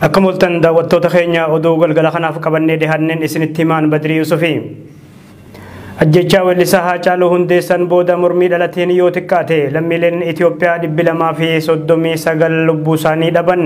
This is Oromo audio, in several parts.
Akamultan daawwattoota keenya oduu galgala kanaaf qabannee dhihaanneen isinitti himaan Badrii Yuusufii. Ajjechaa weellisaa Haacaaluu Hundeessan booda mormii dhalateen yoo xiqqaate lammiileen Itoophiyaa 239 lubbuu isaanii dhaban.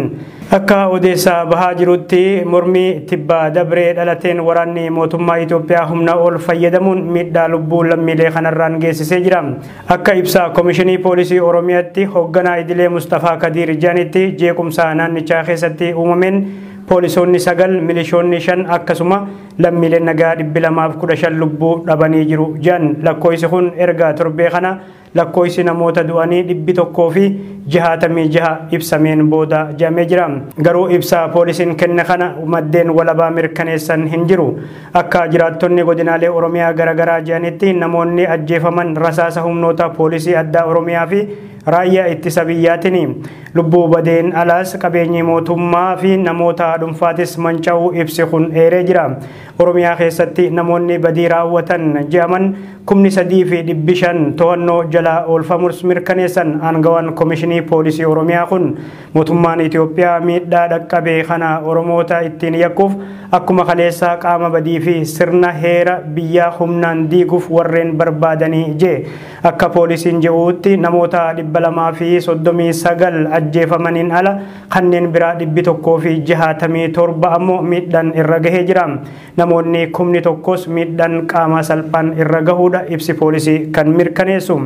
Akka odeessaa bahaa jirutti mormii tibbaa dabree dhalateen waraanni mootummaa Itoophiyaa humna ol fayyadamuun miidhaa lubbuu lammiilee kanarraan geessisee jira. Akka ibsa Komishinii Poolisii Oromiyaatti hoogganaa idilee Mustafaa Kadiir Jaanitti jeequmsa naannichaa keessatti uumameen poolisoonni 9 milishoonni 5 akkasuma lammiileen nagaa 215 lubbuu dhabanii jiru. Jaan lakkoofsi kun erga torbee kana lakkoofsi namoota du'anii 166 ibsameen booda jedhamee jira. Garuu ibsa poolisiin kenne kana maddeen walabaa mirkaneessan hin jiru. Akka jiraattonni godinaalee Oromiyaa garaagaraa jedhanitti namoonni ajjeefaman rasaasa humnoota poolisii addaa Oromiyaa fi raayyaa ittisa biyyaatiin lubbuu badeen alaas qabeenyi mootummaa fi namoota dhuunfaatis manca'uu ibsi kun eeree jira. Oromiyaa keessatti namoonni badii raawwatan jedhaman 3,500 to'annoo jala oolfamus mirkaneessan aangawaan Komishinii Poolisii Oromiyaa kun mootummaan Itoophiyaa miidhaa dhaqqabee kana Oromoota ittiin yakkuuf akkuma kaleessaa qaama badii fi sirna heera biyyaa humnaan diiguuf warreen barbaadanii jee. Akka poolisiin jedhuutti namoota 239 ajjeefamaniin ala kanneen biraa 167 ammoo miidhaan irra gahee jira. Namoonni 1,000 miidhaan qaama salphaan irra gahuudha ibsi poolisii kan mirkaneessu.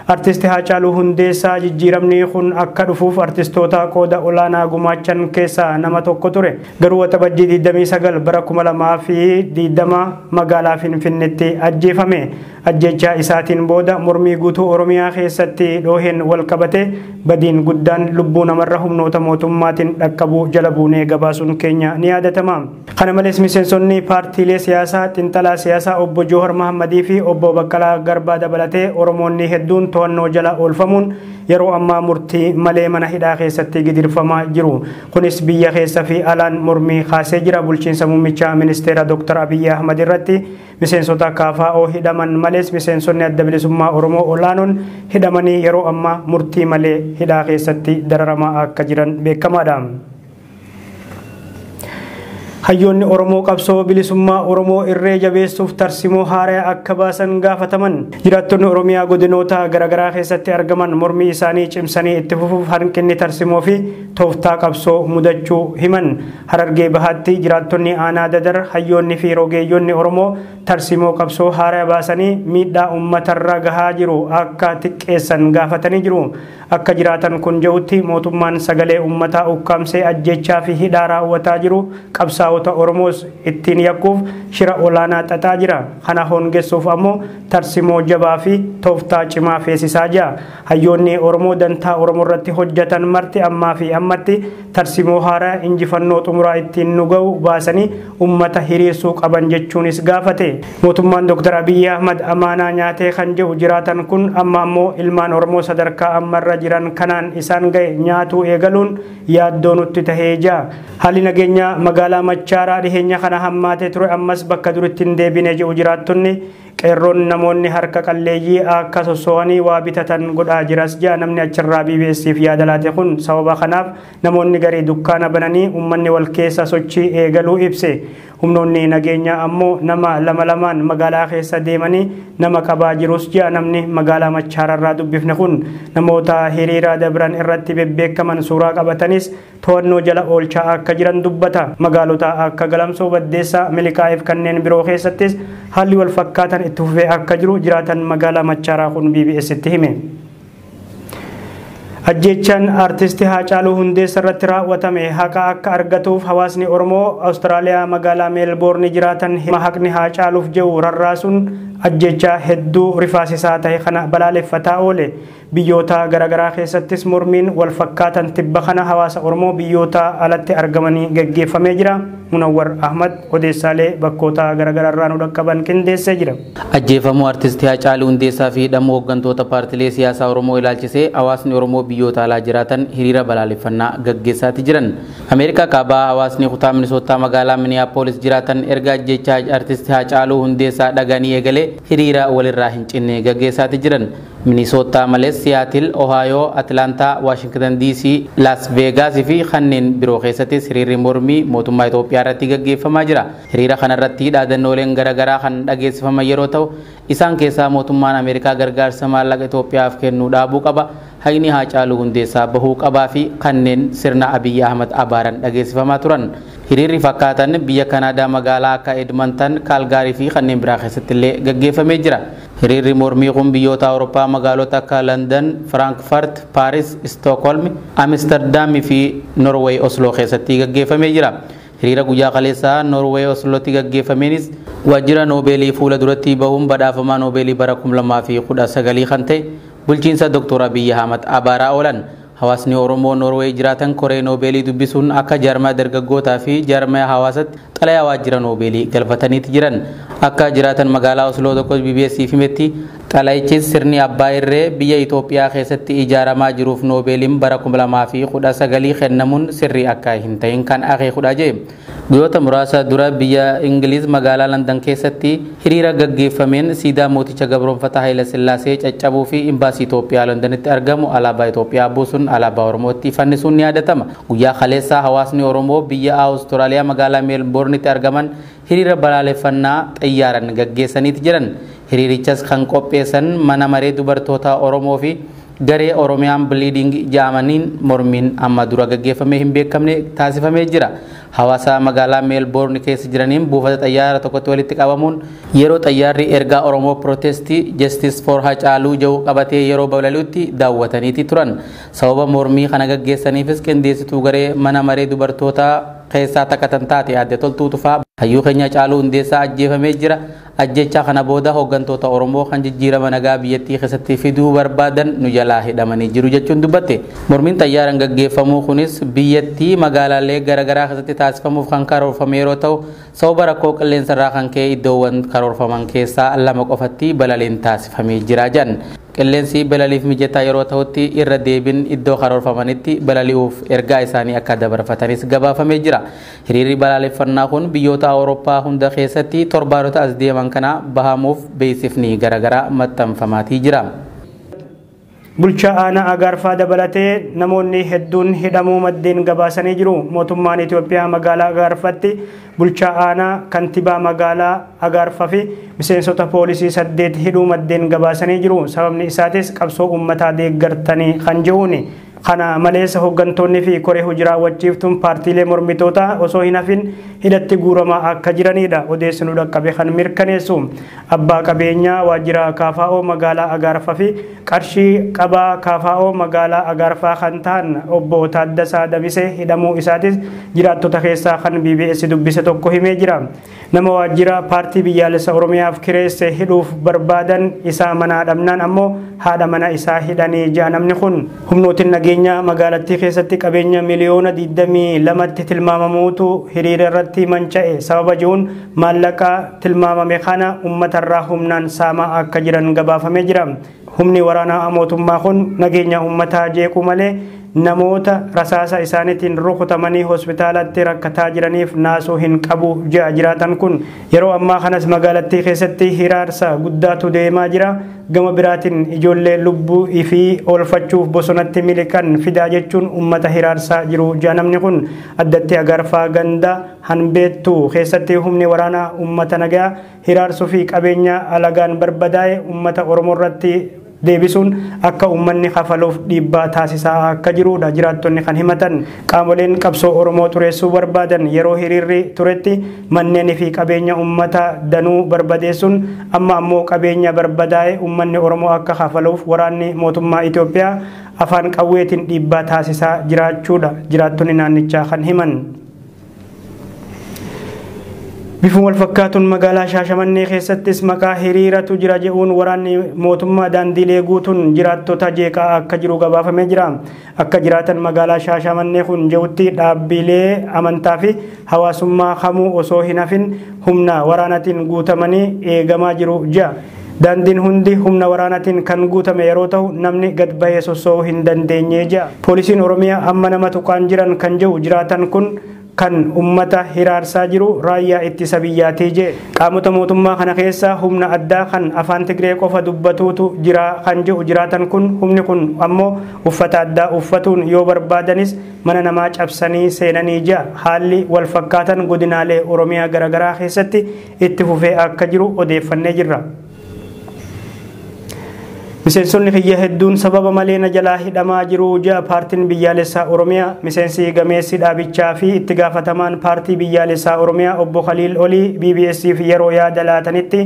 Artisti Haacaaluu Hundeessaa jijjiiramni kun akka dhufuuf artistoota qooda olaanaa gumaachan keessaa nama tokko ture. Garuu waxabajjii 29 bara 2020 magaalaa Finfinneetti ajjeefame. Ajjechaa isaatiin booda mormii guutuu Oromiyaa keessatti dhooheen wal qabate badiin guddaan lubbuu namarra humnoota mootummaatiin dhaqqabuu jala buunee gabaasuun keenya ni yaadatama. Kana malees miseensonni paartiilee siyaasaa xinxalaa siyaasaa obbo Joohar Mahammadii fi obbo Baqqalaa Garbaa dabalatee Oromoonni hedduun to'annoo jala oolfamuun yeroo ammaa murtii malee mana hidhaa keessatti gidirfamaa jiru. Kunis biyya keessa fi alaan mormii kaasee jira. Bulchiinsa muummicha ministeera Dr. Abiy Ahmad irratti miseensota KFO hidhaman malees miseensonni adda bilisummaa Oromoo olaanoon hidhamanii yeroo ammaa murtii malee hidhaa keessatti dararamaa akka jiran beekamaadha. Hayyoonni Oromoo qabsoo bilisummaa Oromoo irree jabeessuuf tarsimoo haaraa akka baasan gaafataman. Jiraattonni Oromiyaa godinoota garaagaraa keessatti argaman mormii isaanii cimsanii itti fufuuf hanqinni tarsimoo fi tooftaa qabsoo mudachuu himan. Harargee Bahaatti jiraattonni aanaa Dadar hayyoonni fi rogeeyyoonni Oromoo tarsimoo qabsoo haaraa baasanii miidhaa uummatarra gahaa jiru akka xiqqeessan gaafatanii jiru. Akka jiraatan kun jedhutti mootummaan sagalee uummataa ukkaamsee ajjechaa fi hidhaa raawwataa jiru qabsaa'ota Oromoos ittiin yakkuuf shira olaanaa xaxaa jira. Kana hongeessuuf ammoo tarsimoo jabaa fi tooftaa cimaa feesisaa jira. Hayyoonni Oromoo dantaa Oromoo irratti hojjetan marti ammaa fi ammatti tarsimoo haaraa injifannoo xumuraa ittiin nu ga'u baasanii uummata hiriirsuu qaban jechuunis gaafate. Mootummaan Dr. Abiy Ahmad amaanaa nyaatee kan jedhu jiraatan kun amma ammoo ilmaan Oromoo sadarkaa ammarra jiran kanaan isaan ga'e nyaatuu eegaluun yaaddoo nutti tahee jira. Haalli nageenyaa magaalaa Machaaraa dhiheenya kana hammaatee ture ammas bakka duritti hin deebine jedhu jiraattonni. Qeerroon namoonni harka qalleeyyii akka soso'anii waa bitatan godhaa jiras jaa. Namni achirraa BBS'if yaada laate kun sababa kanaaf namoonni garii dukkaana bananii uummanni wal keessa sochii eegaluu ibse. Humnoonni nageenyaa ammoo nama lamaan magaalaa keessa deemanii nama qabaa jirus jaa. Namni magaalaa Machaararraa dubbifne kun namoota hiriira dabran irratti bebbeekaman suuraa qabatanis to'annoo jala oolchaa akka jiran dubbata. Magaalota akka Galamsoo, Baddeessaa, Miliqaa'iif kanneen biroo keessattis haalli wal fakkaatan itti fufee akka jiru jiraatan magaalaa Machaaraa kun BBS'tti hime. Ajjechaan artisti Haacaaluu Hundeessaa irratti raawwatame haqa akka argatuuf hawaasni Oromoo Awustiraaliyaa magaalaa Meelboorni jiraatan haqni Haacaaluuf jedhu rarraasuun ajjechaa hedduu rifaasisaa ta'e kana balaaleffataa oole. Biyyoota garaagaraa keessattis mormiin wal fakkaatan tibba kana hawaasa Oromoo biyyoota alatti argamanii gaggeeffamee jira. Munawwar Ahmad odeessaalee bakkoota garaagaraa irraa nu dhaqqaban qindeessee jira. Ajjeefamuu artisti Haacaaluu Hundeessaa fi hidhamuu hooggantoota paartilee siyaasaa Oromoo ilaalchisee hawaasni Oromoo biyyoota alaa jiraatan hiriira balaaleffannaa gaggeessaati jiran. Ameerikaa kaabaa hawaasni kutaa Minisootaa magaalaa Minneapolis jiraatan erga ajjechaa artisti Haacaaluu Hundeessaa dhaganii eegale hiriira walirraa hin cinne gaggeessaati jiran. Minnesota malees Seattle, Ohio, Atlanta, Washington DC, Las Vegas fi kanneen biroo keessattis hiriirri mormii mootummaa Itoophiyaa irratti gaggeeffamaa jira. Hiriira kanarratti dhaadannooleen garaagaraa kan dhageessifaman yeroo ta'u, isaan keessaa mootummaan Ameerikaa gargaarsa maallaqa Itoophiyaaf kennuu dhaabuu qaba, haqni Haacaaluu Hundeessaa bahuu qabaa fi kanneen sirna Abiyyi Ahmad abaaran dhageessifamaa turan. Hiriirri fakkaatan biyya Kanaadaa magaalaa akka Edmonton, Calgary fi kanneen biraa keessatti illee gaggeeffamee jira. Hiriirri mormii kun biyyoota Awurooppaa magaalota akka London, Frankfurt, Paris, Stockholm, Amsterdam fi Norway Oslo keessatti gaggeeffamee jira. Hiriira guyyaa kaleessaa Norway Oslotti gaggeeffameenis waajjira Noobeelii fuula duratti bahuun badhaafamaa Noobeelii bara 2019 kan ta'e bulchiinsa Dr. Abiyyi Ahmad abaaraa oolan. Hawaasni Oromoo Norway jiraatan koree Noobeelii dubbisuun akka jaarmaa dargaggootaa fi jaarmaa hawaasatti xalayaa waajjira Noobeelii galfataniiti jiran. Akka jiraatan magaalaa Osloo tokko BBC'f himetti xalayichis sirni abbaa irree biyya Itoophiyaa keessatti ijaaramaa jiruuf Noobeeliin bara 2019 kennamuun sirrii akka hin ta'in kan akeekudha jedhe. Guyyoota muraasa dura biyya Ingiliz magaalaa London keessatti hiriira gaggeeffameen siidaa mooticha Gabroonfataa Haayile Sillaasee caccabuu fi imbaasii Itoophiyaa Londonitti argamu alaabaa Itoophiyaa buusuun alaabaa Oromootti fannisuun ni yaadatama. Guyyaa kaleessaa hawaasni Oromoo biyya Awustiraaliyaa magaalaa Meelboornitti argaman hiriira balaaleffannaa xiyyaaraan gaggeessaniiti jiran. Hiriirichas kan qopheessan mana maree dubartoota Oromoo fi garee Oromiyaan Bleeding jedhamaniin mormiin amma dura gaggeeffamee hin beekamne taasifamee jira. Hawaasa magaalaa Meelboorn keessa jiraniin buufata xiyyaara tokkotti walitti qabamuun yeroo xiyyaarri ergaa Oromoo Protestii Justice for Haacaaluu jedhu qabatee yeroo balali'utti daawwataniiti turan. Sababa mormii kana gaggeessaniifis qindeessituu garee mana maree dubartoota keessaa takkatan taate Aadde Toltuu Tufaa hayyuu keenya Haacaaluu Hundeessaa ajjeefamee jira. Ajjechaa kana booda hooggantoota Oromoo kan jijjiirama nagaa biyyattii keessatti fiduu barbaadan nu jalaa hidhamanii jiru jechuun dubbatte. Mormiin xiyyaaraan gaggeeffamuu kunis biyyattii magaalaalee garaagaraa keessatti taasifamuuf kan karoorfame yeroo ta'u, sababa rakkoo qilleensarraa kan ka'e iddoowwan karoorfaman keessaa lama qofatti balaliin taasifamee jira jedhan. Qilleensi balaliif mijataa yeroo ta'utti irra deebiin iddoo karoorfamanitti balali'uuf ergaa isaanii akka dabarfatanis gabaafamee jira. Hiriirri balaaleffannaa kun biyyoota Awurooppaa hunda keessatti torbaanota as deeman kana bahamuuf beeksifni garaagaraa maxxanfamaatii jira. Bulchaa aanaa Agaarfaa dabalatee namoonni hedduun hidhamuu maddeen gabaasanii jiru. Mootummaan Itoophiyaa magaalaa Agaarfaatti bulchaa aanaa, kantiibaa magaalaa Agaarfaa fi miseensota poolisii 8 hidhuu maddeen gabaasanii jiru. Sababni isaatis qabsoo uummataa deeggartanii kan jiruuni. Kana malees hooggantoonni fi koree hojii raawwachiiftuun paartiilee mormitootaa osoo hin hafin hidhatti guuramaa akka jiranidha. Odeessinu dhaqqabe kan mirkaneessu abbaa qabeenyaa waajjira KFO magaalaa Agaarfaa fi qarshii qabaa KFO magaalaa Agaarfaa kan ta'an obbo Taaddasaa Damisee hidhamuu isaatis jiraattota keessaa kan BBS dubbise tokko himee jira. Nama waajjira paartii biyyaalessa Oromiyaaf kireesse hidhuuf barbaadan isaa manaa dhabnaan ammoo haadha mana isaa hidhanii jira. Namni kun humnootiin nageenya magaalattii keessatti qabeenya miliyoona 22tti tilmaamamuutu hiriira irratti manca'e. Sababa jiruun maallaqa tilmaamame kana uummatarraa humnaan saamaa akka jiran gabaafamee jira. Humni waraanaa mootummaa kun nageenya uummataa jeequu malee namoota rasaasa isaaniitiin rukutamanii hospitaalatti rakkataa jiraniif naasuu hin qabu jedha jiraatan kun. Yeroo ammaa kanas magaalattii keessatti hiraarsa guddaatu deemaa jira. Gama biraatiin ijoollee lubbuu ifii oolfachuuf bosonatti miliqan fidaa jechuun uummata hiraarsaa jiru jedha namni kun. Addatti Agaarfaa ganda Hanbeettuu keessatti humni waraanaa uummata nagaa hiraarsuu fi qabeenya alagaan barbadaa'e uummata Oromoo irratti deebisuun akka uummanni kafaluuf dhiibbaa taasisaa akka jirudha jiraattonni kan himatan. Qaamoleen qabsoo Oromoo xureessuu barbaadan yeroo hiriirri turetti manneen fi qabeenya uummata danuu barbadeessuun amma ammoo qabeenya barbadaa'e uummanni Oromoo akka kafaluuf waraanni mootummaa Itoophiyaa afaan qawweetiin dhiibbaa taasisaa jiraachuudha jiraattonni naannichaa kan himan. Bifuma walfakkaatuun magaalaa Shaashamannee keessattis maqaa hiriiratu jira jedhuun waraanni mootummaa daandiilee guutuun jiraattota jeeqaa akka jiru gabaafamee jira. Akka jiraatan magaalaa Shaashamannee kun jedhutti dhaabbilee amantaa fi hawaasummaa kamuu osoo hin hafin humna waraanatiin guutamanii eegamaa jiru jedha. Daandiin hundi humna waraanatiin kan guutame yeroo ta'u namni gad bahee soso'uu hin dandeenye jedha. Poolisiin Oromiyaa amma nama tuqaan jiran kan jedhu jiraatan kun kan ummata hiraarsaa jiru raayyaa ittisa biyyaatii jee. Qaamota mootummaa kana keessa humna addaa kan afaan Tigree qofa dubbatuutu jira kan jedhu jiraatan kun humni kun ammoo uffata addaa uffatuun yoo barbaadanis mana namaa cabsanii seenanii jaa. Haalli wal fakkaatan godinaalee Oromiyaa garaagaraa keessatti itti fufee akka jiru odeeffannee jirra. Miseensonni kiyya hedduun sababa malee na jalaa hidhamaa jiru jaa paartiin biyyaalessaa Oromiyaa. Miseensi gameessi dhaabichaa fi itti gaafatamaan paartii biyyaalessaa Oromiyaa obbo Khaliil Olii BBS'f yeroo yaada laatanitti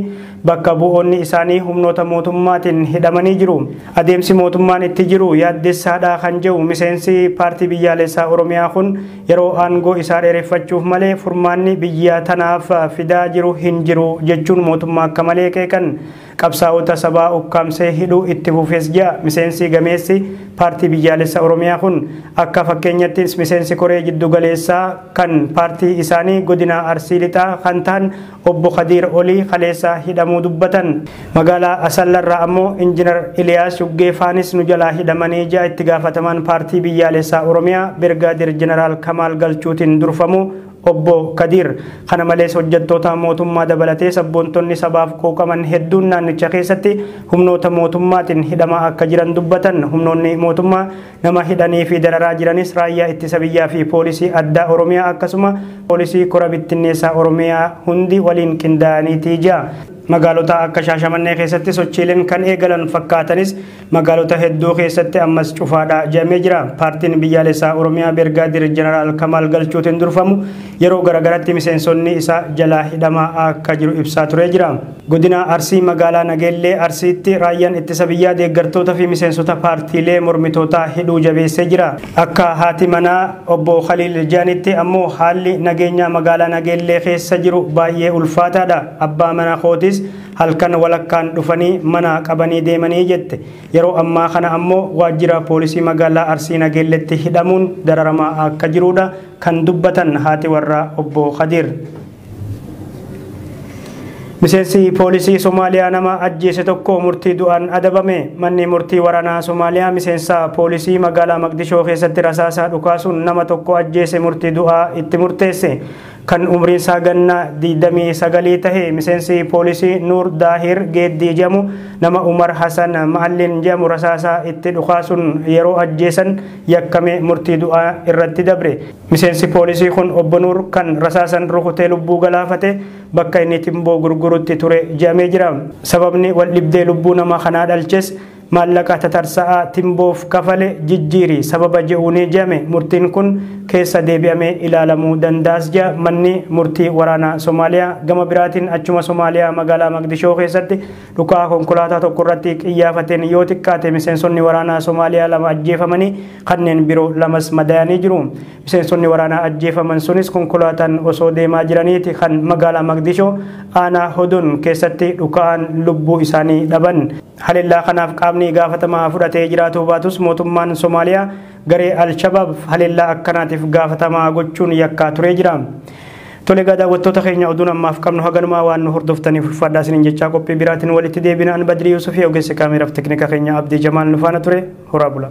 bakka bu'oonni isaanii humnoota mootummaatiin hidhamanii jiru. Adeemsi mootummaan itti jiru yaaddessaadha kan jedhu miseensi paartii biyyaalessaa Oromiyaa kun yeroo aangoo isaa dheereffachuuf malee furmaanni biyya tanaaf fidaa jiru hin jiru jechuun mootummaa akka malee qeeqan. Qabsaa'ota sabaa ukkaamsee hidhuu itti fufees jaa. Miseensi gameessi paartii biyyaalessaa Oromiyaa kun akka fakkeenyatti miseensi koree jiddu galeessaa kan paartii isaanii godina Arsii Lixaa kan ta'an obbo Khadiir Olii kaleessa hidhamuu dubbatan. Magaalaa Asallarraa ammoo injiinar Iliyaas Shuggeefaanis nu jalaa hidhamanii jaa. Itti gaafatamaan paartii biyyaalessaa Oromiyaa Birgaadir Jeneraal Kamaal Galchuutiin durfamu obbo Kadir kana malees hojjettoota mootummaa dabalatee sabboontonni sabaaf quuqaman hedduun naannicha keessatti humnoota mootummaatiin hidhamaa akka jiran dubbatan. Humnoonni mootummaa nama hidhanii fi dararaa jiranis raayyaa ittisa biyyaa fi poolisii addaa Oromiyaa akkasuma poolisii kora bittinneessaa Oromiyaa hundi waliin qindaa'aniitii jaa. Magaalota akka Shaashamannee keessatti sochiileen kan eegalan fakkaatanis magaalota hedduu keessatti ammas cufaadha jedhamee jira. Paartiin biyyaalessaa Oromiyaa Birgaadir Jeneraal Kamaal Galchuutiin durfamu yeroo garagaratti miseensonni isaa jalaa hidhamaa akka jiru ibsaa turee jira. Godina Arsii magaalaa Nageellee Arsiitti raayyaan ittisa biyyaa deeggartoota fi miseensota paartiilee mormitootaa hidhuu jabeessee jira. Akka haati manaa obbo Khaliil Jaanitti ammoo haalli nageenyaa magaalaa Nageellee keessa jiru baay'ee ulfaataadha. Abbaa manaa kootis halkan walakkaan dhufanii mana qabanii deemanii jette. Yeroo ammaa kana ammoo waajjira poolisii magaalaa Arsii Nageelletti hidhamuun dararamaa akka jirudha kan dubbatan haati warraa obbo Khadiir. Miseensi poolisii Somaaliyaa nama ajjeese tokko murtii du'aan adabame. Manni murtii waraanaa Somaaliyaa miseensa poolisii magaalaa Maqdishoo keessatti rasaasaa dhukaasuun nama tokko ajjeese murtii du'aa itti murteesse. Kan umriin isaa ganna 29 tahe miseensi poolisii Nuur Daahir Geeddii jedhamu nama Umar Hasan Ma'allin jedhamu rasaasaa itti dhukaasuun yeroo ajjeesan yakkame murtii du'aa irratti dabre. Miseensi poolisii kun obbo Nuur kan rasaasan rukutee lubbuu galaafate bakka inni timboo gurgurutti ture jedhamee jira. Sababni wal dhibdee lubbuu nama kanaa dhalches maallaqa tatarsa'a timboof kafale jijjiiri sababa je'uunii jedhame. Murtiin kun keessa deebi'amee ilaalamuu danda'as jaa. Manni murtii waraanaa Somaaliyaa gama biraatiin achuma Somaaliyaa magaalaa Maqdishoo keessatti dhukaa konkolaataa tokko irratti qiyyaafateen yoo xiqqaate miseensonni waraanaa Somaaliyaa 2 ajjeefamanii kanneen biroo 2 madaa'anii jiru. Miseensonni waraanaa ajjeefaman sunis konkolaataan osoo deemaa jiraniiti kan magaalaa Maqdishoo aanaa Hodon keessatti dhukaan lubbuu isaanii dhaban. Haleellaa kanaaf qaamni gaafatamaa fudhatee jiraatu baatus mootummaan Somaaliyaa garee Al-Shabaab haleellaa akkanaatiif gaafatamaa gochuun yakkaa turee jira. Tole daawwattoota keenya oduun ammaaf qabnu haganumaa waan nu hordoftaniif ulfaadhaa isiniin jechaa qophii biraatiin walitti deebinaan Badrii Yuusuf ogeessa kaameraaf teknika keenya Abdii Jamaal nu faana ture. Horaa bula.